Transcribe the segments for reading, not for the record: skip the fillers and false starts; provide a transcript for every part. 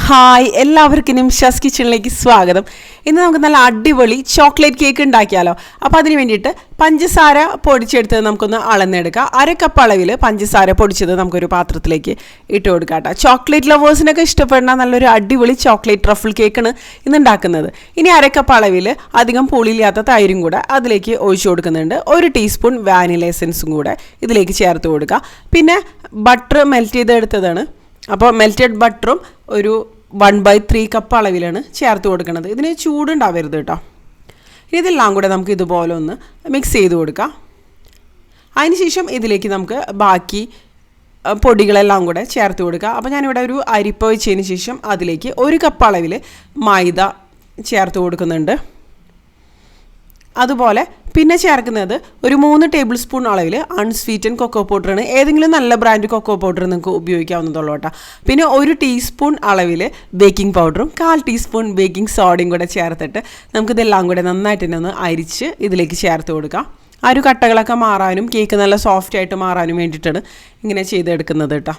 Hi എല്ലാവർക്കും നിമിഷാസ് കിച്ചണിലേക്ക് സ്വാഗതം. ഇന്ന് നമുക്ക് നല്ല അടിപൊളി ചോക്ലേറ്റ് കേക്ക് ഉണ്ടാക്കിയാലോ. അപ്പോൾ അതിന് വേണ്ടിയിട്ട് പഞ്ചസാര പൊടിച്ചെടുത്തത് നമുക്കൊന്ന് അളന്നെടുക്കാം. 1 കപ്പ് അളവിൽ പഞ്ചസാര പൊടിച്ചത് നമുക്കൊരു പാത്രത്തിലേക്ക് ഇട്ട് കൊടുക്കാം കേട്ടോ. ചോക്ലേറ്റ് ലവേഴ്സിനൊക്കെ ഇഷ്ടപ്പെടുന്ന നല്ലൊരു അടിപൊളി ചോക്ലേറ്റ് ട്രഫിൾ കേക്കാണ് ഇന്ന് ഉണ്ടാക്കുന്നത്. ഇനി 1 കപ്പ് അളവിൽ അധികം പുളിയില്ലാത്ത തൈരും കൂടെ അതിലേക്ക് ഒഴിച്ചു കൊടുക്കുന്നുണ്ട്. 1 ടീസ്പൂൺ വാനില എസൻസും കൂടെ ഇതിലേക്ക് ചേർത്ത് കൊടുക്കുക. പിന്നെ ബട്ടർ മെൽറ്റ് ചെയ്തെടുത്തതാണ്. അപ്പോൾ മെൽറ്റഡ് ബട്ടറും ഒരു 1/3 കപ്പ് അളവിലാണ് ചേർത്ത് കൊടുക്കുന്നത്. ഇതിന് ചൂടുണ്ടാവരുത് കേട്ടോ. ഇനി ഇതെല്ലാം കൂടെ നമുക്ക് ഇതുപോലെ ഒന്ന് മിക്സ് ചെയ്ത് കൊടുക്കാം. അതിനുശേഷം ഇതിലേക്ക് നമുക്ക് ബാക്കി പൊടികളെല്ലാം കൂടെ ചേർത്ത് കൊടുക്കുക. അപ്പോൾ ഞാനിവിടെ ഒരു അരിപ്പ വെച്ചതിന് ശേഷം അതിലേക്ക് 1 കപ്പ് അളവിൽ മൈദ ചേർത്ത് കൊടുക്കുന്നുണ്ട്. അതുപോലെ പിന്നെ ചേർക്കുന്നത് ഒരു 3 ടേബിൾ സ്പൂൺ അളവിൽ അൺസ്വീറ്റൻ കൊക്കോ പൗഡറാണ്. ഏതെങ്കിലും നല്ല ബ്രാൻഡ് കൊക്കോ പൗഡർ നിങ്ങൾക്ക് ഉപയോഗിക്കാവുന്നതുള്ളൂ കേട്ടോ. പിന്നെ 1 ടീസ്പൂൺ അളവിൽ ബേക്കിംഗ് പൗഡറും 1/4 ടീസ്പൂൺ ബേക്കിംഗ് സോഡയും കൂടെ ചേർത്തിട്ട് നമുക്കിതെല്ലാം കൂടെ നന്നായിട്ട് തന്നെ ഒന്ന് അരിച്ച് ഇതിലേക്ക് ചേർത്ത് കൊടുക്കാം. ആ ഒരു കട്ടകളൊക്കെ മാറാനും കേക്ക് നല്ല സോഫ്റ്റ് ആയിട്ട് മാറാനും വേണ്ടിയിട്ടാണ് ഇങ്ങനെ ചെയ്തെടുക്കുന്നത് കേട്ടോ.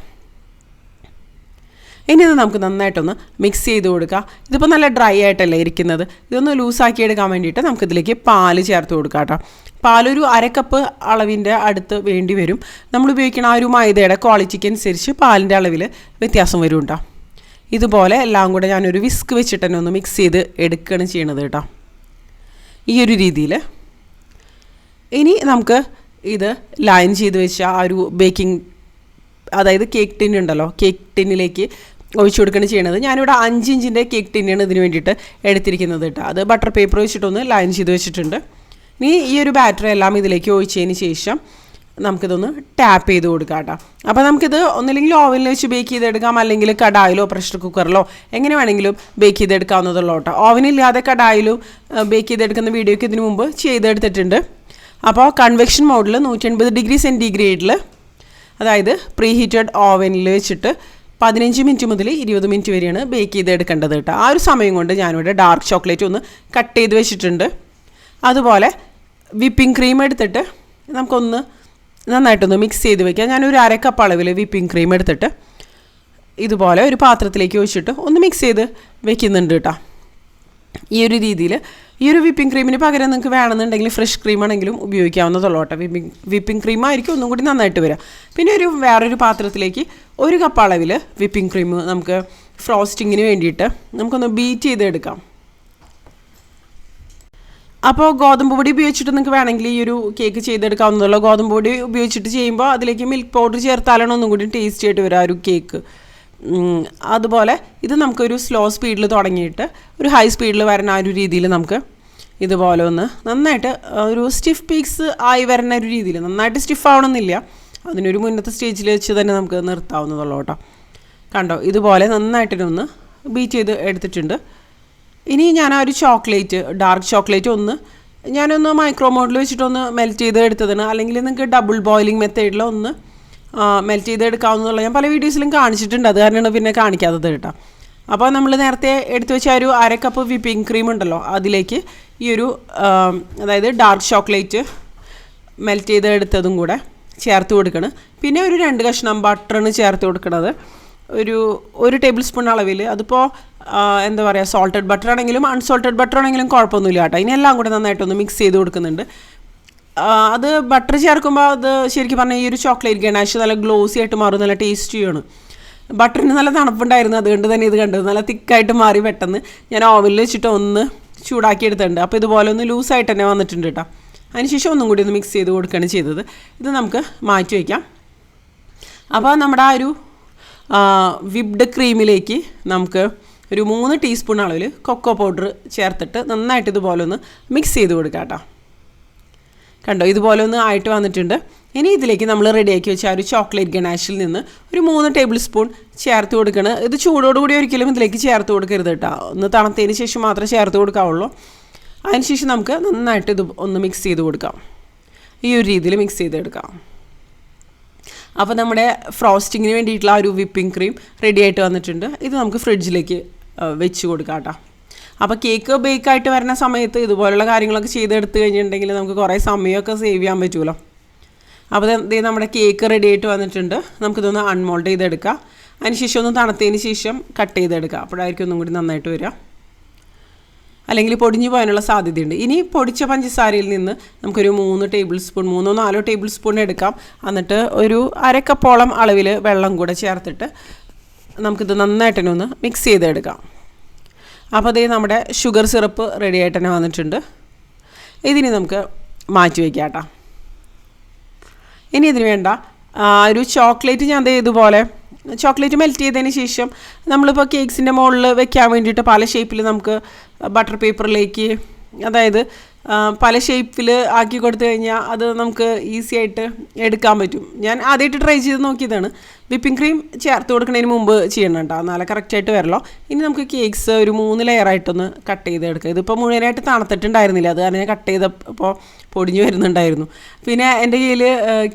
ഇനി ഇത് നമുക്ക് നന്നായിട്ടൊന്ന് മിക്സ് ചെയ്ത് കൊടുക്കുക. ഇതിപ്പോൾ നല്ല ഡ്രൈ ആയിട്ടല്ലേ ഇരിക്കുന്നത്. ഇതൊന്ന് ലൂസാക്കി എടുക്കാൻ വേണ്ടിയിട്ട് നമുക്കിതിലേക്ക് പാല് ചേർത്ത് കൊടുക്കാം കേട്ടോ. പാലൊരു 1 കപ്പ് അളവിൻ്റെ അടുത്ത് വേണ്ടി വരും. നമ്മൾ ഉപയോഗിക്കുന്ന ആ ഒരു മൈദയുടെ ക്വാളിറ്റിക്ക് അനുസരിച്ച് പാലിൻ്റെ അളവിൽ വ്യത്യാസം വരും കേട്ടോ. ഇതുപോലെ എല്ലാം കൂടെ ഞാനൊരു വിസ്ക് വെച്ചിട്ട് തന്നെ ഒന്ന് മിക്സ് ചെയ്ത് എടുക്കുകയാണ് ചെയ്യണത് കേട്ടോ. ഈ ഒരു രീതിയിൽ ഇനി നമുക്ക് ഇത് ലൈൻ ചെയ്ത് വെച്ച ആ ഒരു ബേക്കിംഗ് അതായത് കേക്ക് ടിൻ ഉണ്ടല്ലോ, കേക്ക് ടിന്നിലേക്ക് ഒഴിച്ചു കൊടുക്കുകയാണ് ചെയ്യണത്. ഞാനിവിടെ 5 ഇഞ്ചിൻ്റെ കേക്ക് ടിന്നാണ് ഇതിന് വേണ്ടിയിട്ട് എടുത്തിരിക്കുന്നത് കേട്ടോ. അത് ബട്ടർ പേപ്പർ വെച്ചിട്ടൊന്ന് ലൈൻ ചെയ്ത് വെച്ചിട്ടുണ്ട്. ഇനി ഈ ഒരു ബാറ്റർ എല്ലാം ഇതിലേക്ക് ഒഴിച്ചതിന് ശേഷം നമുക്കിതൊന്ന് ടാപ്പ് ചെയ്ത് കൊടുക്കാം കേട്ടോ. അപ്പോൾ നമുക്കിത് ഒന്നില്ലെങ്കിൽ ഓവനിൽ വെച്ച് ബേക്ക് ചെയ്തെടുക്കാം, അല്ലെങ്കിൽ കടായിലോ പ്രഷർ കുക്കറിലോ എങ്ങനെ വേണമെങ്കിലും ബേക്ക് ചെയ്തെടുക്കാവുന്നതുള്ളൂ കേട്ടോ. ഓവനില്ലാതെ കടായിലും ബേക്ക് ചെയ്തെടുക്കുന്ന വീഡിയോയ്ക്ക് ഇതിനു മുമ്പ് ചെയ്തെടുത്തിട്ടുണ്ട്. അപ്പോൾ കൺവെക്ഷൻ മോഡിൽ 180 ഡിഗ്രി സെൻറ്റിഗ്രേഡിൽ, അതായത് പ്രീ ഹീറ്റഡ് ഓവനിൽ വെച്ചിട്ട് 15 മിനിറ്റ് മുതൽ 20 മിനിറ്റ് വരെയാണ് ബേക്ക് ചെയ്തെടുക്കേണ്ടത് കേട്ടോ. ആ ഒരു സമയം കൊണ്ട് ഞാനിവിടെ ഡാർക്ക് ചോക്ലേറ്റ് ഒന്ന് കട്ട് ചെയ്ത് വെച്ചിട്ടുണ്ട്. അതുപോലെ വിപ്പിംഗ് ക്രീം എടുത്തിട്ട് നമുക്കൊന്ന് നന്നായിട്ടൊന്ന് മിക്സ് ചെയ്ത് വയ്ക്കാം. ഞാനൊരു 1 കപ്പ് അളവിൽ വിപ്പിംഗ് ക്രീം എടുത്തിട്ട് ഇതുപോലെ ഒരു പാത്രത്തിലേക്ക് ഒഴിച്ചിട്ട് ഒന്ന് മിക്സ് ചെയ്ത് വെക്കുന്നുണ്ട് കേട്ടോ. ഈ ഒരു രീതിയിൽ ഈ ഒരു വിപ്പിംഗ് ക്രീമിന് പകരം നിങ്ങൾക്ക് വേണമെന്നുണ്ടെങ്കിൽ ഫ്രഷ് ക്രീം ആണെങ്കിലും ഉപയോഗിക്കാവുന്നതുള്ളൂ കേട്ടോ. വിപ്പിംഗ് ക്രീം ആയിരിക്കും ഒന്നും കൂടി നന്നായിട്ട് വരിക. പിന്നെ വേറൊരു പാത്രത്തിലേക്ക് 1 കപ്പ് അളവിൽ വിപ്പിംഗ് ക്രീം നമുക്ക് ഫ്രോസ്റ്റിങ്ങിന് വേണ്ടിയിട്ട് നമുക്കൊന്ന് ബീറ്റ് ചെയ്തെടുക്കാം. അപ്പോൾ ഗോതമ്പ് പൊടി ഉപയോഗിച്ചിട്ട് നിങ്ങൾക്ക് വേണമെങ്കിൽ ഈ ഒരു കേക്ക് ചെയ്തെടുക്കാവുന്നതുള്ളൂ. ഗോതമ്പ് പൊടി ഉപയോഗിച്ചിട്ട് ചെയ്യുമ്പോൾ അതിലേക്ക് മിൽക്ക് പൗഡർ ചേർത്താലാണ് ഒന്നും കൂടി ടേസ്റ്റി ആയിട്ട് വരിക ആ ഒരു കേക്ക്. അതുപോലെ ഇത് നമുക്കൊരു സ്ലോ സ്പീഡിൽ തുടങ്ങിയിട്ട് ഒരു ഹൈ സ്പീഡിൽ വരുന്ന ആ ഒരു രീതിയിൽ നമുക്ക് ഇതുപോലെ ഒന്ന് നന്നായിട്ട് ഒരു സ്റ്റിഫ് പീക്സ് ആയി വരുന്ന ഒരു രീതിയിൽ, നന്നായിട്ട് സ്റ്റിഫ് ആവണമെന്നില്ല, അതിനൊരു മുന്നത്തെ സ്റ്റേജിൽ വെച്ച് തന്നെ നമുക്ക് നിർത്താവുന്നതുള്ളൂ കേട്ടോ. കണ്ടോ, ഇതുപോലെ നന്നായിട്ടൊന്ന് ബീറ്റ് ചെയ്ത് എടുത്തിട്ടുണ്ട്. ഇനി ഞാൻ ആ ഒരു ചോക്ലേറ്റ്, ഡാർക്ക് ചോക്ലേറ്റ് ഞാനൊന്ന് മൈക്രോ മോഡിൽ വെച്ചിട്ടൊന്ന് മെൽറ്റ് ചെയ്ത് എടുത്തതാണ്. അല്ലെങ്കിൽ നിങ്ങൾക്ക് ഡബിൾ ബോയിലിംഗ് മെത്തേഡിൽ ഒന്ന് മെൽറ്റ് ചെയ്ത് എടുക്കാവുന്നതുള്ള ഞാൻ പല വീഡിയോസിലും കാണിച്ചിട്ടുണ്ട്. അത് കാരണമാണ് പിന്നെ കാണിക്കാത്തത് കേട്ടോ. അപ്പോൾ നമ്മൾ നേരത്തെ എടുത്തു വെച്ച ഒരു 1 കപ്പ് വിപ്പിംഗ് ക്രീം ഉണ്ടല്ലോ, അതിലേക്ക് ഈ ഒരു അതായത് ഡാർക്ക് ചോക്ലേറ്റ് മെൽറ്റ് ചെയ്ത് എടുത്തതും കൂടെ ചേർത്ത് കൊടുക്കണം. പിന്നെ ഒരു 2 കഷ്ണം ബട്ടറാണ് ചേർത്ത് കൊടുക്കുന്നത്. ഒരു ടേബിൾ സ്പൂൺ അളവിൽ. അതിപ്പോൾ എന്താ പറയുക, സോൾട്ടഡ് ബട്ടർ ആണെങ്കിലും അൺസോൾട്ടഡ് ബട്ടർ ആണെങ്കിലും കുഴപ്പമൊന്നുമില്ല കേട്ടോ. ഇനി എല്ലാം കൂടെ നന്നായിട്ടൊന്ന് മിക്സ് ചെയ്ത് കൊടുക്കുന്നുണ്ട്. അത് ബട്ടർ ചേർക്കുമ്പോൾ അത് ശരിക്കും പറഞ്ഞാൽ ഈ ഒരു ചോക്ലേറ്റ് ഗണാഷ് നല്ല ഗ്ലോസി ആയിട്ട് മാറും, നല്ല ടേസ്റ്റിയാണ്. ബട്ടറിന് നല്ല തണുപ്പുണ്ടായിരുന്നു, അതുകൊണ്ട് തന്നെ ഇത് കണ്ടത് നല്ല തിക്കായിട്ട് മാറി. പെട്ടെന്ന് ഞാൻ ഓവനിൽ വെച്ചിട്ട് ഒന്ന് ചൂടാക്കി എടുത്തിട്ടുണ്ട്. അപ്പോൾ ഇതുപോലെ ഒന്ന് ലൂസായിട്ട് തന്നെ വന്നിട്ടുണ്ട് കേട്ടോ. അതിനുശേഷം ഒന്നും കൂടി ഒന്ന് മിക്സ് ചെയ്ത് കൊടുക്കുകയാണ് ചെയ്തത്. ഇത് നമുക്ക് മാറ്റി വയ്ക്കാം. അപ്പോൾ നമ്മുടെ ആ ഒരു വിപ്ഡ് ക്രീമിലേക്ക് നമുക്ക് ഒരു 3 ടീസ്പൂൺ അളവിൽ കൊക്കോ പൗഡർ ചേർത്തിട്ട് നന്നായിട്ട് ഇതുപോലെ ഒന്ന് മിക്സ് ചെയ്ത് കൊടുക്കാം കേട്ടോ. കണ്ടോ, ഇതുപോലെ ഒന്ന് ആയിട്ട് വന്നിട്ടുണ്ട്. ഇനി ഇതിലേക്ക് നമ്മൾ റെഡിയാക്കി വെച്ച ആ ഒരു ചോക്ലേറ്റ് ഗണാഷിൽ നിന്ന് ഒരു 3 ടേബിൾ സ്പൂൺ ചേർത്ത് കൊടുക്കണം. ഇത് ചൂടോടുകൂടി ഒരിക്കലും ഇതിലേക്ക് ചേർത്ത് കൊടുക്കരുത് കേട്ടോ. ഒന്ന് തണുത്തതിന് ശേഷം മാത്രമേ ചേർത്ത് കൊടുക്കാവുള്ളൂ. അതിനുശേഷം നമുക്ക് നന്നായിട്ട് ഇത് ഒന്ന് മിക്സ് ചെയ്ത് കൊടുക്കാം. ഈ ഒരു രീതിയിൽ മിക്സ് ചെയ്തെടുക്കാം. അപ്പോൾ നമ്മുടെ ഫ്രോസ്റ്റിങ്ങിന് വേണ്ടിയിട്ടുള്ള ആ ഒരു വിപ്പിംഗ് ക്രീം റെഡി ആയിട്ട് വന്നിട്ടുണ്ട്. ഇത് നമുക്ക് ഫ്രിഡ്ജിലേക്ക് വെച്ച് കൊടുക്കാം കേട്ടോ. അപ്പോൾ കേക്ക് ബേക്കായിട്ട് വരുന്ന സമയത്ത് ഇതുപോലുള്ള കാര്യങ്ങളൊക്കെ ചെയ്തെടുത്ത് കഴിഞ്ഞിട്ടുണ്ടെങ്കിൽ നമുക്ക് കുറേ സമയമൊക്കെ സേവ് ചെയ്യാൻ പറ്റുമല്ലോ. അപ്പോൾ ഇത് നമ്മുടെ കേക്ക് റെഡി ആയിട്ട് വന്നിട്ടുണ്ട്. നമുക്കിതൊന്ന് അൺമോൾഡ് ചെയ്തെടുക്കാം. അതിനുശേഷം ഒന്ന് തണുത്തതിന് ശേഷം കട്ട് ചെയ്തെടുക്കുക. അപ്പോഴായിരിക്കും ഒന്നും കൂടി നന്നായിട്ട് വരിക. അല്ലെങ്കിൽ പൊടിഞ്ഞു പോകാനുള്ള സാധ്യതയുണ്ട്. ഇനി പൊടിച്ച പഞ്ചസാരയിൽ നിന്ന് നമുക്കൊരു 3 ടേബിൾ സ്പൂൺ 3-4 ടേബിൾ സ്പൂൺ എടുക്കാം. എന്നിട്ട് ഒരു അരക്കപ്പോളം അളവിൽ വെള്ളം കൂടെ ചേർത്തിട്ട് നമുക്കിത് നന്നായിട്ട് തന്നെ ഒന്ന് മിക്സ് ചെയ്തെടുക്കാം. അപ്പോൾ അതേ നമ്മുടെ ഷുഗർ സിറപ്പ് റെഡി ആയിട്ട് തന്നെ വന്നിട്ടുണ്ട്. ഇതിനി നമുക്ക് മാറ്റി വയ്ക്കാം കേട്ടോ. ഇനി ഇതിന് വേണ്ട ഒരു ചോക്ലേറ്റ് ഞാൻ ഇതുപോലെ ചോക്ലേറ്റ് മെൽറ്റ് ചെയ്തതിന് ശേഷം നമ്മളിപ്പോൾ കേക്ക്സിൻ്റെ മുകളിൽ വെക്കാൻ വേണ്ടിയിട്ട് പല ഷേപ്പിൽ നമുക്ക് ബട്ടർ പേപ്പറിലേക്ക്, അതായത് പല ഷേപ്പിൽ ആക്കി കൊടുത്തു കഴിഞ്ഞാൽ അത് നമുക്ക് ഈസി ആയിട്ട് എടുക്കാൻ പറ്റും. ഞാൻ ആദ്യമായിട്ട് ട്രൈ ചെയ്ത് നോക്കിയതാണ്. വിപ്പിംഗ് ക്രീം ചേർത്ത് കൊടുക്കുന്നതിന് മുമ്പ് ചെയ്യണം കേട്ടോ, എന്നാലേ കറക്റ്റായിട്ട് വരല്ലോ. ഇനി നമുക്ക് കേക്ക്സ് ഒരു 3 ലെയറായിട്ടൊന്ന് കട്ട് ചെയ്തെടുക്കുക. ഇതിപ്പോൾ മുഴുവനായിട്ട് തണുത്തിട്ടുണ്ടായിരുന്നില്ല, അത് കാരണം ഞാൻ കട്ട് ചെയ്തപ്പോൾ പൊടിഞ്ഞു വരുന്നുണ്ടായിരുന്നു. പിന്നെ എൻ്റെ കയ്യിൽ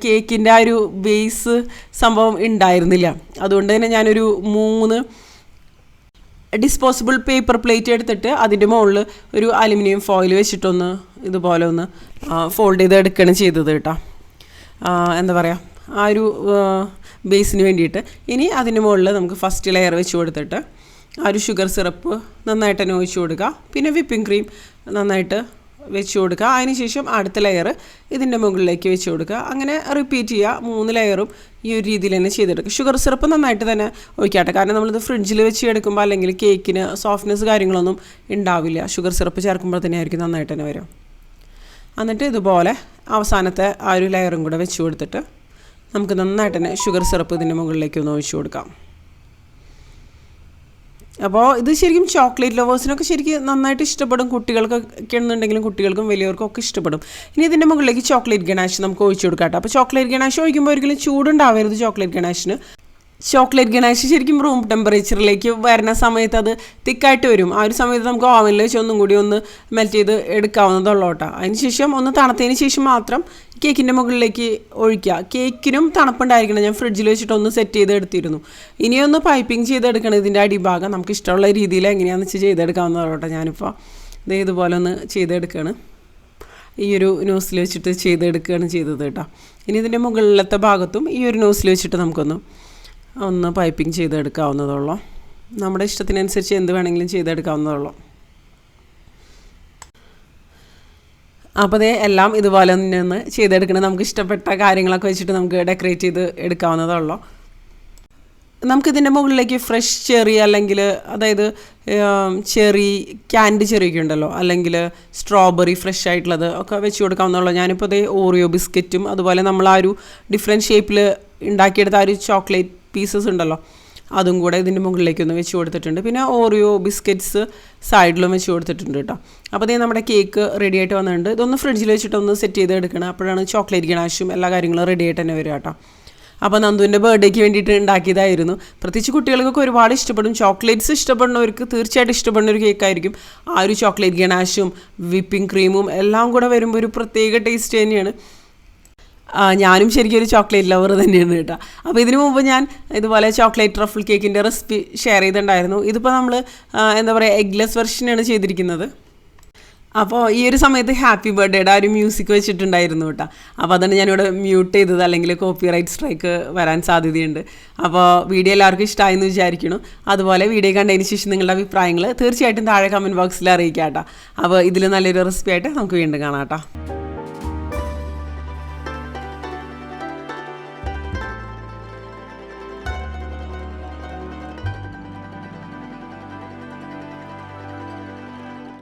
കേക്കിൻ്റെ ആ ഒരു ബേസ് സംഭവം ഉണ്ടായിരുന്നില്ല. അതുകൊണ്ട് തന്നെ ഞാനൊരു 3 ഡിസ്പോസിബിൾ പേപ്പർ പ്ലേറ്റ് എടുത്തിട്ട് അതിൻ്റെ മുകളിൽ ഒരു അലുമിനിയം ഫോയിൽ വെച്ചിട്ടൊന്ന് ഇതുപോലെ ഒന്ന് ഫോൾഡ് ചെയ്ത് എടുക്കുകയാണ് ചെയ്തത് കേട്ടോ. എന്താ പറയുക, ആ ഒരു ബേസിന് വേണ്ടിയിട്ട്. ഇനി അതിൻ്റെ മുകളിൽ നമുക്ക് ഫസ്റ്റ് ലെയർ വെച്ച് കൊടുത്തിട്ട് ആ ഒരു ഷുഗർ സിറപ്പ് നന്നായിട്ട് തന്നെ ഒഴിച്ച് കൊടുക്കുക. പിന്നെ വിപ്പിംഗ് ക്രീം നന്നായിട്ട് വെച്ച് കൊടുക്കുക. അതിനുശേഷം അടുത്ത ലെയർ ഇതിൻ്റെ മുകളിലേക്ക് വെച്ച് കൊടുക്കുക. അങ്ങനെ റിപ്പീറ്റ് ചെയ്യുക. 3 ലെയറും ഈ ഒരു രീതിയിൽ തന്നെ ചെയ്തെടുക്കുക. ഷുഗർ സിറപ്പ് നന്നായിട്ട് തന്നെ ഒഴിക്കാട്ടെ, കാരണം നമ്മളിത് ഫ്രിഡ്ജിൽ വെച്ച് എടുക്കുമ്പോൾ അല്ലെങ്കിൽ കേക്കിന് സോഫ്റ്റ്നെസ് കാര്യങ്ങളൊന്നും ഉണ്ടാവില്ല. ഷുഗർ സിറപ്പ് ചേർക്കുമ്പോൾ തന്നെ ആയിരിക്കും നന്നായിട്ട് തന്നെ വരും. എന്നിട്ട് ഇതുപോലെ അവസാനത്തെ ആ ഒരു ലെയറും കൂടെ വെച്ച് കൊടുത്തിട്ട് നമുക്ക് നന്നായിട്ട് തന്നെ ഷുഗർ സിറപ്പ് ഇതിൻ്റെ മുകളിലേക്ക് ഒന്ന് ഒഴിച്ച് കൊടുക്കാം. അപ്പോൾ ഇത് ശരിക്കും ചോക്ലേറ്റ് ലവേഴ്സിനൊക്കെ ശരിക്കും നന്നായിട്ട് ഇഷ്ടപ്പെടും. കുട്ടികൾക്കൊക്കെ എന്നുണ്ടെങ്കിലും കുട്ടികൾക്കും വലിയവർക്കും ഒക്കെ ഇഷ്ടപ്പെടും. ഇനി ഇതിൻ്റെ മുകളിലേക്ക് ചോക്ലേറ്റ് ഗണാഷ് നമുക്ക് ഒഴിച്ചു കൊടുക്കാം കേട്ടോ. അപ്പോൾ ചോക്ലേറ്റ് ഗണാഷ് ഒഴിക്കുമ്പോൾ ഒരിക്കലും ചൂടുണ്ടാവരുത് ചോക്ലേറ്റ് ഗണാഷിന്. ചോക്ലേറ്റ് ഗണാഷ് ശരിക്കും റൂം ടെമ്പറേച്ചറിലേക്ക് വരുന്ന സമയത്ത് അത് തിക്കായിട്ട് വരും. ആ ഒരു സമയത്ത് നമുക്ക് ഓവനിൽ വെച്ച് ഒന്നും കൂടി ഒന്ന് മെൽറ്റ് ചെയ്ത് എടുക്കാവുന്നതുള്ളൂ കേട്ടോ. അതിന് ശേഷം ഒന്ന് തണുത്തതിന് ശേഷം മാത്രം കേക്കിൻ്റെ മുകളിലേക്ക് ഒഴിക്കുക. കേക്കിനും തണുപ്പുണ്ടായിരിക്കണം. ഞാൻ ഫ്രിഡ്ജിൽ വെച്ചിട്ട് ഒന്ന് സെറ്റ് ചെയ്ത് എടുത്തിരുന്നു. ഇനിയൊന്ന് പൈപ്പിംഗ് ചെയ്തെടുക്കണം ഇതിൻ്റെ അടിഭാഗം. നമുക്ക് ഇഷ്ടമുള്ള രീതിയിൽ എങ്ങനെയാണെന്ന് വെച്ച് ചെയ്തെടുക്കാവുന്നതാണ് കേട്ടോ. ഞാനിപ്പോൾ ഇതുപോലെ ഒന്ന് ചെയ്തെടുക്കുകയാണ്. ഈ ഒരു നോസിൽ വെച്ചിട്ട് ചെയ്തെടുക്കുകയാണ് ചെയ്തത് കേട്ടോ. ഇനി ഇതിൻ്റെ മുകളിലത്തെ ഭാഗത്തും ഈ ഒരു നോസിൽ വെച്ചിട്ട് ഒന്ന് പൈപ്പിംഗ് ചെയ്തെടുക്കാവുന്നതുള്ളൂ. നമ്മുടെ ഇഷ്ടത്തിനനുസരിച്ച് എന്ത് വേണമെങ്കിലും ചെയ്തെടുക്കാവുന്നതുള്ളൂ. അപ്പോൾ അതേ എല്ലാം ഇതുപോലെ തന്നെ ചെയ്തെടുക്കണം. നമുക്ക് ഇഷ്ടപ്പെട്ട കാര്യങ്ങളൊക്കെ വെച്ചിട്ട് നമുക്ക് ഡെക്കറേറ്റ് ചെയ്ത് എടുക്കാവുന്നതുള്ളൂ. നമുക്കിതിൻ്റെ മുകളിലേക്ക് ഫ്രഷ് ചെറി, അല്ലെങ്കിൽ അതായത് ചെറി, ക്യാൻഡ് ചെറിയൊക്കെ ഉണ്ടല്ലോ, അല്ലെങ്കിൽ സ്ട്രോബെറി ഫ്രഷ് ആയിട്ടുള്ളത് ഒക്കെ വെച്ച് കൊടുക്കാവുന്നതുള്ളൂ. ഞാനിപ്പോൾ അതേ ഓറിയോ ബിസ്ക്കറ്റും അതുപോലെ നമ്മൾ ആ ഒരു ഡിഫറെൻറ്റ് ഷേപ്പിൽ ഉണ്ടാക്കിയെടുത്ത ആ ഒരു ചോക്ലേറ്റ് പീസസ് ഉണ്ടല്ലോ, അതും കൂടെ ഇതിൻ്റെ മുകളിലേക്കൊന്ന് വെച്ച് കൊടുത്തിട്ടുണ്ട്. പിന്നെ ഓറിയോ ബിസ്ക്കറ്റ്സ് സൈഡിലും വെച്ച് കൊടുത്തിട്ടുണ്ട് കേട്ടോ. അപ്പോൾ അതേ നമ്മുടെ കേക്ക് റെഡി ആയിട്ട് വന്നിട്ടുണ്ട്. ഇതൊന്ന് ഫ്രിഡ്ജിൽ വെച്ചിട്ടൊന്ന് സെറ്റ് ചെയ്ത് എടുക്കണം. അപ്പോഴാണ് ചോക്ലേറ്റ് ഗണാഷും എല്ലാ കാര്യങ്ങളും റെഡി ആയിട്ട് തന്നെ വരിക കേട്ടോ. അപ്പോൾ നന്ദുവിൻ്റെ ബർത്ത്ഡേക്ക് വേണ്ടിയിട്ട് ഉണ്ടാക്കിയതായിരുന്നു. പ്രത്യേകിച്ച് കുട്ടികൾക്കൊക്കെ ഒരുപാട് ഇഷ്ടപ്പെടും. ചോക്ലേറ്റ്സ് ഇഷ്ടപ്പെടുന്നവർക്ക് തീർച്ചയായിട്ടും ഇഷ്ടപ്പെടുന്ന ഒരു കേക്കായിരിക്കും. ആ ഒരു ചോക്ലേറ്റ് ഗണാഷും വിപ്പിംഗ് ക്രീമും എല്ലാം കൂടെ വരുമ്പോൾ ഒരു പ്രത്യേക ടേസ്റ്റ് തന്നെയാണ്. ഞാനും ശരിക്കും ഒരു ചോക്ലേറ്റ് ലവർ തന്നെയാണ് കേട്ടോ. അപ്പോൾ ഇതിനു മുമ്പ് ഞാൻ ഇതുപോലെ ചോക്ലേറ്റ് ട്രഫിൾ കേക്കിൻ്റെ റെസിപ്പി ഷെയർ ചെയ്തിട്ടുണ്ടായിരുന്നു. ഇതിപ്പോൾ നമ്മൾ എന്താ പറയുക എഗ്ലെസ് വെർഷനാണ് ചെയ്തിരിക്കുന്നത്. അപ്പോൾ ഈ ഒരു സമയത്ത് ഹാപ്പി ബർത്ത്ഡേയുടെ ആ ഒരു മ്യൂസിക് വെച്ചിട്ടുണ്ടായിരുന്നു കേട്ടോ. അപ്പോൾ അതാണ് ഞാനിവിടെ മ്യൂട്ട് ചെയ്തത്, അല്ലെങ്കിൽ കോപ്പിറൈറ്റ് സ്ട്രൈക്ക് വരാൻ സാധ്യതയുണ്ട്. അപ്പോൾ വീഡിയോ എല്ലാവർക്കും ഇഷ്ടമായെന്ന് വിചാരിക്കണം. അതുപോലെ വീഡിയോ കണ്ടതിന് ശേഷം നിങ്ങളുടെ അഭിപ്രായങ്ങൾ തീർച്ചയായിട്ടും താഴെ കമൻറ്റ് ബോക്സിൽ അറിയിക്കാം കേട്ടോ. അപ്പോൾ ഇതിൽ നല്ലൊരു റെസിപ്പി ആയിട്ട് നമുക്ക് വീണ്ടും കാണാം കേട്ടോ.